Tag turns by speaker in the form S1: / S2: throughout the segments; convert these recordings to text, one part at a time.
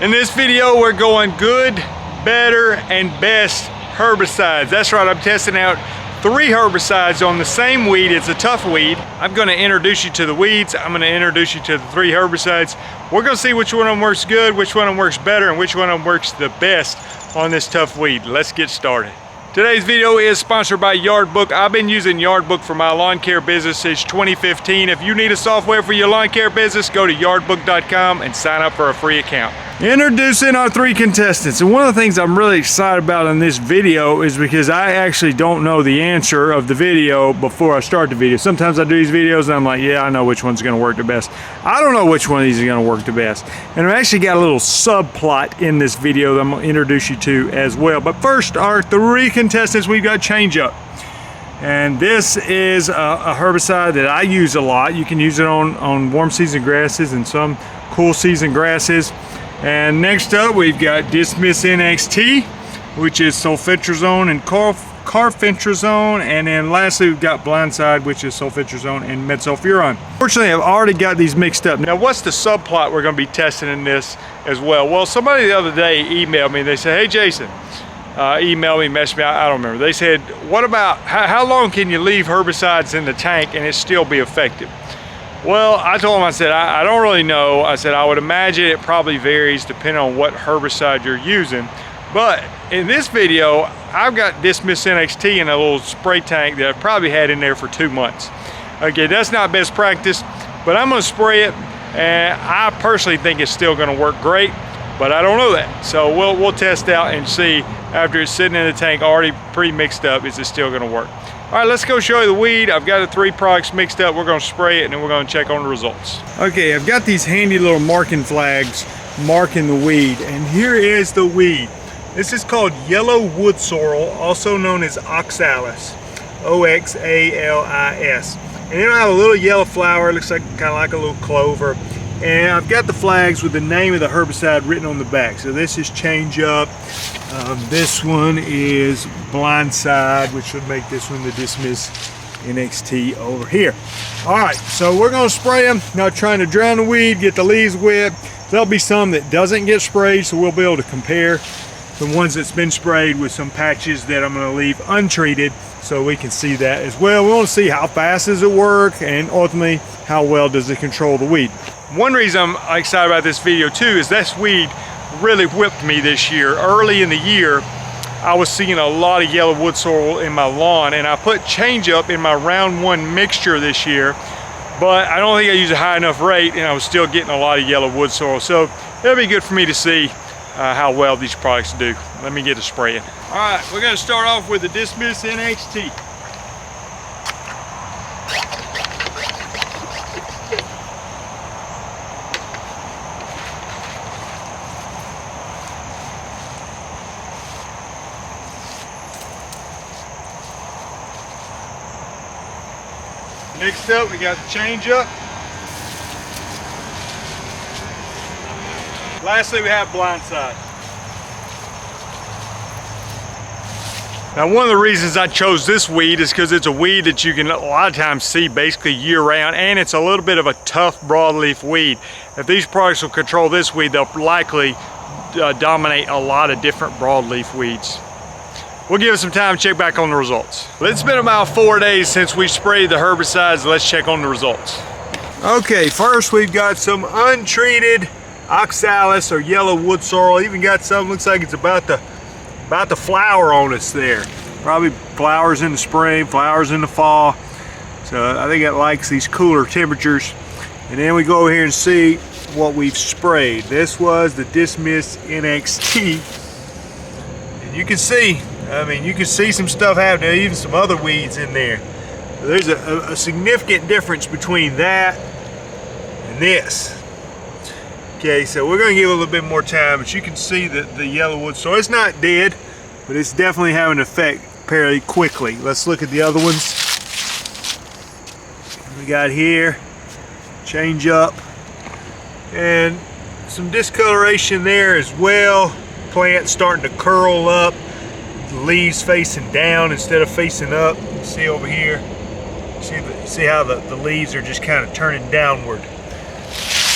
S1: In this video, we're going good, better, and best herbicides. That's right, I'm testing out 3 herbicides on the same weed. It's a tough weed. I'm gonna introduce you to the weeds. I'm gonna introduce you to the 3 herbicides. We're gonna see which one of them works good, which one of them works better, and which one of them works the best on this tough weed. Let's get started. Today's video is sponsored by Yardbook. I've been using Yardbook for my lawn care business since 2015. If you need a software for your lawn care business, go to yardbook.com and sign up for a free account. Introducing our 3 contestants. And one of the things I'm really excited about in this video is because I actually don't know the answer of the video before I start the video. Sometimes I do these videos and I'm like, yeah, I know which one's gonna work the best. I don't know which one of these is gonna work the best. And I've actually got a little subplot in this video that I'm gonna introduce you to as well. But first, our 3 contestants, we've got Changeup. And this is a herbicide that I use a lot. You can use it on warm season grasses and some cool season grasses. And next up, we've got Dismiss NXT, which is sulfentrazone and carfentrazone. And then lastly, we've got Blindside, which is sulfentrazone and metsulfuron. Fortunately, I've already got these mixed up. Now, what's the subplot we're going to be testing in this as well? Well, somebody the other day emailed me. They said, hey, Jason, email me, message me, I don't remember. They said, what about, how long can you leave herbicides in the tank and it still be effective? Well, I told him, I said, I don't really know. I said, I would imagine it probably varies depending on what herbicide you're using. But in this video, I've got Dismiss NXT in a little spray tank that I've probably had in there for 2 months. Okay, that's not best practice, but I'm gonna spray it, and I personally think it's still gonna work great, but I don't know that. So we'll test out and see after it's sitting in the tank already pre-mixed up, is it still gonna work? All right, let's go show you the weed. I've got the 3 products mixed up. We're gonna spray it and then we're gonna check on the results. Okay, I've got these handy little marking flags marking the weed, and here is the weed. This is called yellow wood sorrel, also known as oxalis, O-X-A-L-I-S. And it'll have a little yellow flower, it looks like kind of like a little clover. And I've got the flags with the name of the herbicide written on the back. So this is Changeup. This one is Blindside, which would make this one the Dismiss NXT over here. All right, so we're gonna spray them. Not trying to drown the weed, get the leaves wet. There'll be some that doesn't get sprayed, so we'll be able to compare the ones that's been sprayed with some patches that I'm gonna leave untreated, so we can see that as well. We wanna see how fast does it work, and ultimately, how well does it control the weed. One reason I'm excited about this video too is this weed really whipped me this year. Early in the year, I was seeing a lot of yellow wood sorrel in my lawn, and I put Changeup in my round 1 mixture this year, but I don't think I used a high enough rate, and I was still getting a lot of yellow wood sorrel. So it'll be good for me to see how well these products do. Let me get to spraying. All right, we're gonna start off with the Dismiss NXT. Next up, we got the Changeup. Lastly, we have Blindside. Now, one of the reasons I chose this weed is because it's a weed that you can a lot of times see basically year round, and it's a little bit of a tough broadleaf weed. If these products will control this weed, they'll likely dominate a lot of different broadleaf weeds. We'll give it some time to check back on the results. It's been about 4 days since we sprayed the herbicides. Let's check on the results. Okay, first we've got some untreated oxalis or yellow wood sorrel. Even got some, looks like it's about to flower on us there. Probably flowers in the spring, flowers in the fall. So I think it likes these cooler temperatures. And then we go over here and see what we've sprayed. This was the Dismiss NXT. And you can see, I mean, you can see some stuff happening, even some other weeds in there. There's a significant difference between that and this. Okay, so we're gonna give it a little bit more time, but you can see that the yellow wood, so it's not dead, but it's definitely having an effect fairly quickly. Let's look at the other ones. We got here, Changeup, and some discoloration there as well. Plant starting to curl up, the leaves facing down instead of facing up. You see over here, see how the leaves are just kind of turning downward.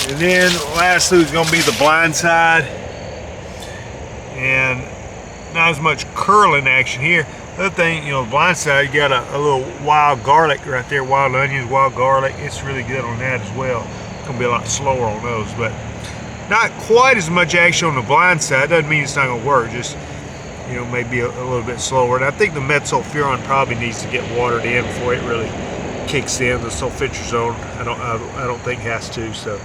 S1: And then lastly is going to be the Blindside. and not as much curling action here. The other thing, you know, Blindside, you got a little wild garlic right there, wild onions, wild garlic. It's really good on that as well. It's gonna be a lot slower on those, but not quite as much action on the Blindside. Doesn't mean it's not gonna work, just, you know, maybe a little bit slower. And I think the metsulfuron probably needs to get watered in before it really kicks in. The sulfitrazone, I don't think has to. So,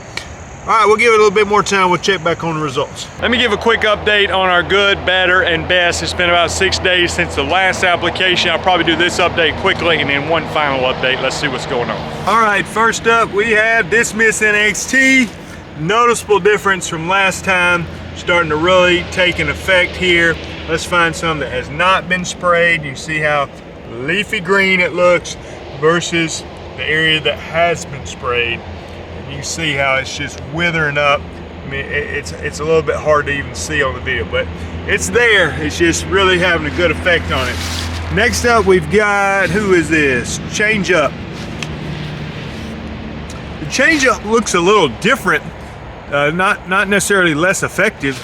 S1: all right, we'll give it a little bit more time. We'll check back on the results. Let me give a quick update on our good, better, and best. It's been about 6 days since the last application. I'll probably do this update quickly and then one final update. Let's see what's going on. All right, first up we have Dismiss NXT. Noticeable difference from last time, starting to really take an effect here. Let's find some that has not been sprayed. You see how leafy green it looks versus the area that has been sprayed. And you see how it's just withering up. I mean, it's a little bit hard to even see on the video, but it's there. It's just really having a good effect on it. Next up, we've got, who is this? Changeup. The Changeup looks a little different. Not necessarily less effective,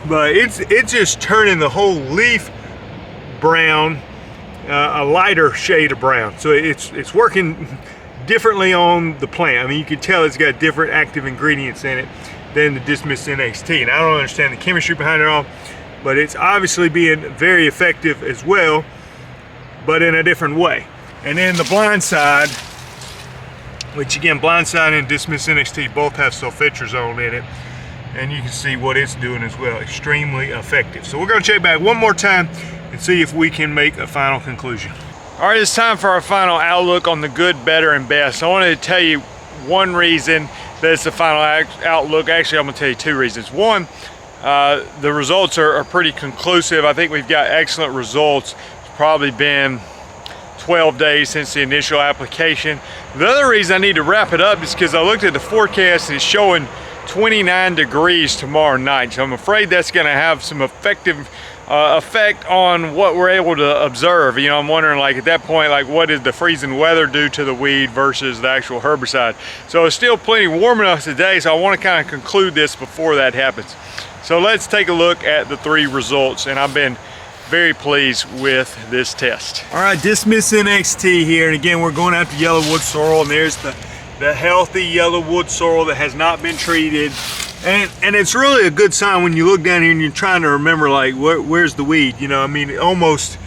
S1: but it's just turning the whole leaf brown, a lighter shade of brown. So it's working differently on the plant. I mean, you can tell it's got different active ingredients in it than the Dismiss NXT. And I don't understand the chemistry behind it all, but it's obviously being very effective as well, but in a different way. And then the Blindside, which again, Blindside and Dismiss NXT both have sulfitrazone in it, and you can see what it's doing as well. Extremely effective. So we're going to check back one more time and see if we can make a final conclusion. All right, it's time for our final outlook on the good, better, and best. I wanted to tell you one reason that it's the final outlook. Actually, I'm going to tell you two reasons. One, the results are pretty conclusive. I think we've got excellent results. It's probably been 12 days since the initial application. The other reason I need to wrap it up is because I looked at the forecast and it's showing 29 degrees tomorrow night. So I'm afraid that's going to have some effective effect on what we're able to observe. You know, I'm wondering, like, at that point, like, what did the freezing weather do to the weed versus the actual herbicide? So it's still plenty warm enough today, so I want to kind of conclude this before that happens. So let's take a look at the three results, and I've been very pleased with this test. All right, Dismiss NXT here, and again, we're going after yellow wood sorrel, and there's the healthy yellow wood sorrel that has not been treated. And it's really a good sign when you look down here and you're trying to remember, like, where's the weed? You know, I mean, it almost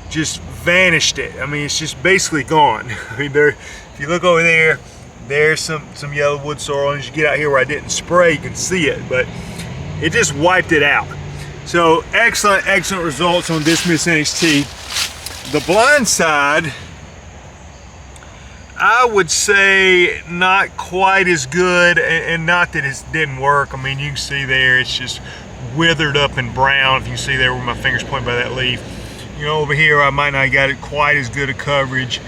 S1: just vanished it. I mean, it's just basically gone. I mean, if you look over there, there's some yellow wood sorrel, and as you get out here where I didn't spray, you can see it, but it just wiped it out. So excellent results on Dismiss NXT. The Blindside, I would say not quite as good, and not that it didn't work. I mean, you can see there, it's just withered up and brown. If you see there where my finger's pointing by that leaf. You know, over here I might not got it quite as good a coverage.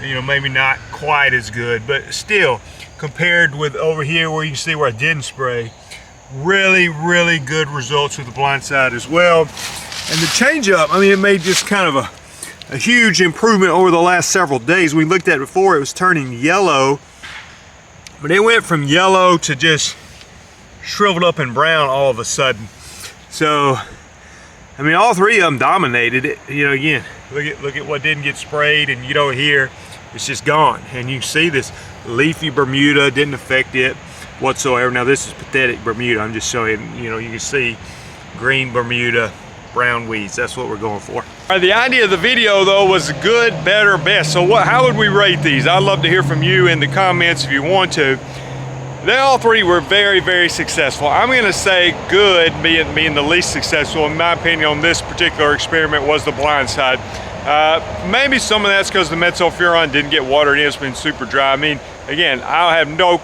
S1: You know, maybe not quite as good, but still, compared with over here where you can see where I didn't spray, really good results with the Blindside as well. And the Changeup, I mean, it made just kind of a huge improvement over the last several days. We looked at it before, it was turning yellow, but it went from yellow to just shriveled up and brown all of a sudden. So, I mean, all three of them dominated it. You know, again, look at what didn't get sprayed, and you know, here, it's just gone. And you see this leafy Bermuda didn't affect it whatsoever. Now this is pathetic Bermuda. I'm just showing, you know, you can see green Bermuda, brown weeds. That's what we're going for. All right, the idea of the video though was good, better, best. So how would we rate these? I'd love to hear from you in the comments if you want to. They all three were very successful. I'm going to say good being the least successful, in my opinion, on this particular experiment was the Blindside. Maybe some of that's because the metsulfuron didn't get watered in. It's been super dry. I mean, again, I have no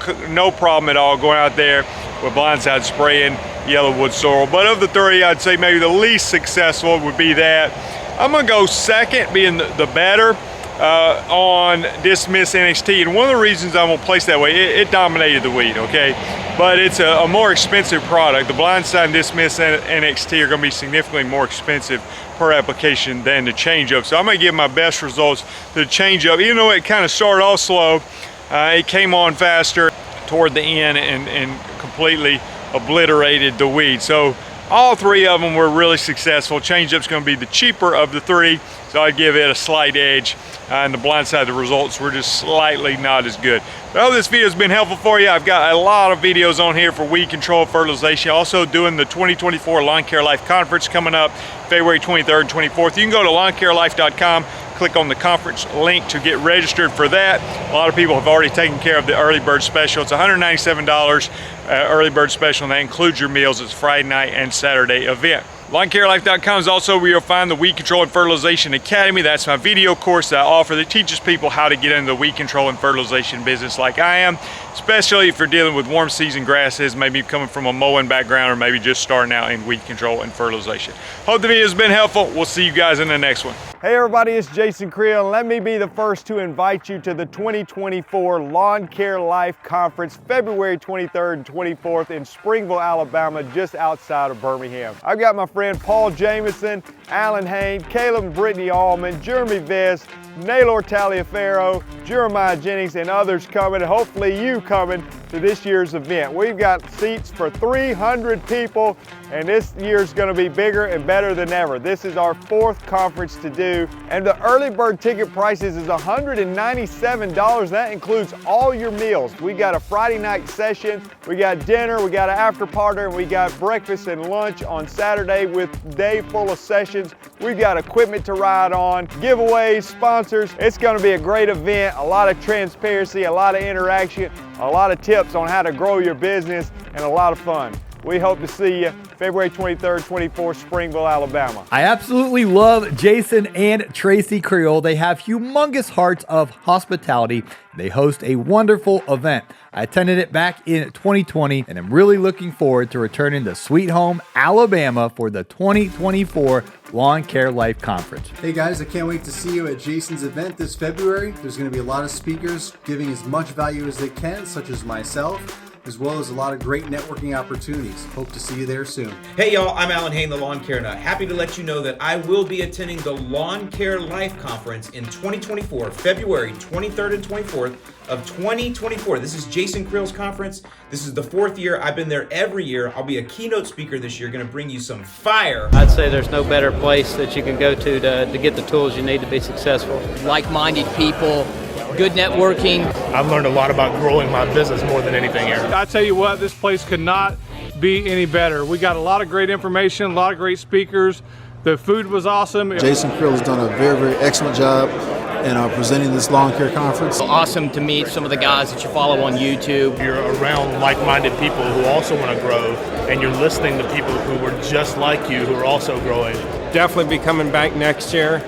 S1: problem at all going out there with Blindside spraying yellow wood sorrel. But of the three, I'd say maybe the least successful would be that. I'm gonna go second, being the better, on Dismiss NXT. And one of the reasons I'm gonna place that way, it dominated the weed, okay? But it's a more expensive product. The Blindside and Dismiss NXT are gonna be significantly more expensive per application than the Changeup. So I'm gonna give my best results to the Changeup. Even though it kind of started off slow, it came on faster toward the end and completely obliterated the weed. So All three of them were really successful. Changeup's going to be the cheaper of the three, so I'd give it a slight edge. And the Blindside, the results were just slightly not as good. But I hope this video has been helpful for you. I've got a lot of videos on here for weed control, fertilization. Also doing the 2024 Lawn Care Life Conference coming up February 23rd and 24th. You can go to lawncarelife.com, click on the conference link to get registered for that. A lot of people have already taken care of the early bird special. It's $197 early bird special, and that includes your meals. It's Friday night and Saturday event. LawnCareLife.com is also where you'll find the Weed Control and Fertilization Academy. That's my video course that I offer that teaches people how to get into the weed control and fertilization business like I am, especially if you're dealing with warm season grasses, maybe coming from a mowing background or maybe just starting out in weed control and fertilization. Hope the video has been helpful. We'll see you guys in the next one. Hey everybody, it's Jason Creel, and let me be the first to invite you to the 2024 Lawn Care Life Conference, February 23rd and 24th in Springville, Alabama, just outside of Birmingham. I've got my friend Paul Jamison, Alan Hain, Caleb and Brittany Allman, Jeremy Vest, Naylor Taliaferro, Jeremiah Jennings, and others coming, and hopefully you coming to this year's event. We've got seats for 300 people, and this year's gonna be bigger and better than ever. This is our 4th conference to do, and the early bird ticket prices is $197. That includes all your meals. We got a Friday night session, we got dinner, we got an after party, and we got breakfast and lunch on Saturday with a day full of sessions. We've got equipment to ride on, giveaways, sponsors. It's gonna be a great event, a lot of transparency, a lot of interaction, a lot of tips on how to grow your business, and a lot of fun. We hope to see you February 23rd, 24th, Springville, Alabama.
S2: I absolutely love Jason and Tracy Creel. They have humongous hearts of hospitality. They host a wonderful event. I attended it back in 2020, and I'm really looking forward to returning to Sweet Home, Alabama for the 2024 Lawn Care Life Conference.
S3: Hey guys, I can't wait to see you at Jason's event this February. There's going to be a lot of speakers giving as much value as they can, such as myself, as well as a lot of great networking opportunities. Hope to see you there soon.
S4: Hey y'all, I'm Alan Hain, the Lawn Care Nut. Happy to let you know that I will be attending the Lawn Care Life Conference in 2024, February 23rd and 24th of 2024. This is Jason Creel's conference. This is the 4th year. I've been there every year. I'll be a keynote speaker this year, gonna bring you some fire.
S5: I'd say there's no better place that you can go to get the tools you need to be successful.
S6: Like-minded people, good networking.
S7: I've learned a lot about growing my business more than anything here.
S8: I tell you what, this place could not be any better. We got a lot of great information, a lot of great speakers. The food was awesome.
S9: Jason Creel has done a very, very excellent job in presenting this lawn care conference.
S6: Awesome to meet some of the guys that you follow on YouTube.
S7: You're around like-minded people who also want to grow, and you're listening to people who were just like you who are also growing.
S8: Definitely be coming back next year.